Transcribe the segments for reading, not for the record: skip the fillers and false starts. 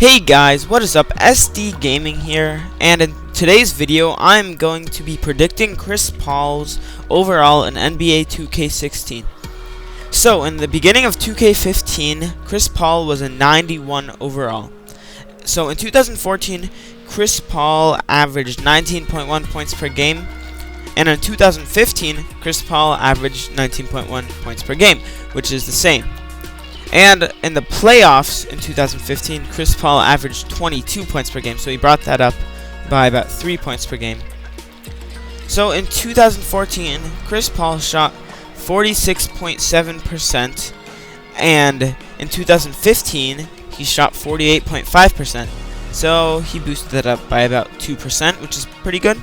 Hey guys, what is up? SDGaming here, and in today's video I'm going to be predicting Chris Paul's overall in NBA 2K16. So, in the beginning of 2K15, Chris Paul was a 91 overall. So, in 2014, Chris Paul averaged 19.1 points per game, and in 2015, Chris Paul averaged 19.1 points per game, which is the same. And in the playoffs in 2015, Chris Paul averaged 22 points per game, so he brought that up by about 3 points per game. So in 2014, Chris Paul shot 46.7%, and in 2015, he shot 48.5%. So he boosted that up by about 2%, which is pretty good.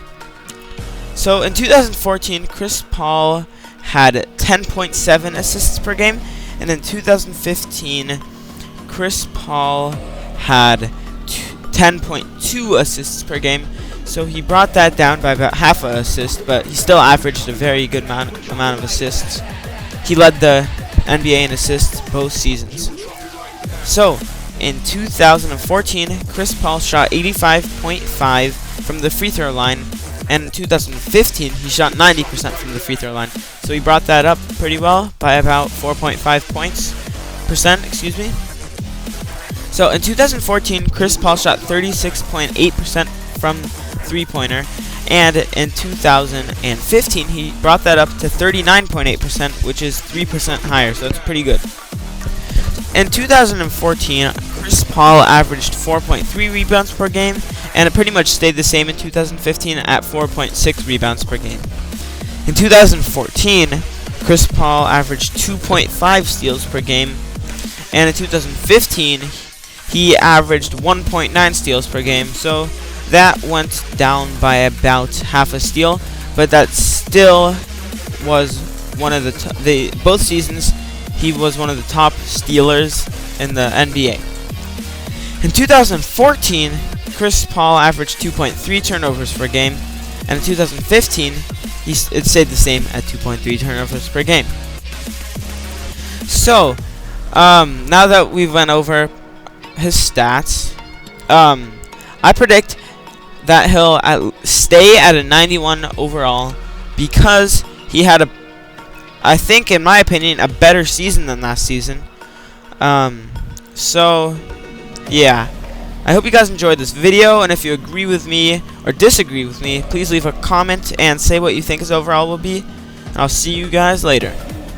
So in 2014, Chris Paul had 10.7 assists per game. And in 2015, Chris Paul had 10.2 assists per game, so he brought that down by about half an assist, but he still averaged a very good amount of assists. He led the NBA in assists both seasons. So, in 2014, Chris Paul shot 85.5 from the free throw line, and in 2015, he shot 90% from the free throw line. So he brought that up pretty well by about 4.5 percent. So in 2014, Chris Paul shot 36.8% from three-pointer, and in 2015, he brought that up to 39.8%, which is 3% higher. So that's pretty good. In 2014, Chris Paul averaged 4.3 rebounds per game, and it pretty much stayed the same in 2015 at 4.6 rebounds per game. In 2014, Chris Paul averaged 2.5 steals per game, and in 2015, he averaged 1.9 steals per game, so that went down by about half a steal, but that still was one of both seasons, he was one of the top stealers in the NBA. In 2014, Chris Paul averaged 2.3 turnovers per game, and in 2015, it stayed the same at 2.3 turnovers per game. So, now that we've went over his stats, I predict that he'll stay at a 91 overall because he had I think, in my opinion, a better season than last season. So, yeah. I hope you guys enjoyed this video, and if you agree with me or disagree with me, please leave a comment and say what you think his overall will be. And I'll see you guys later.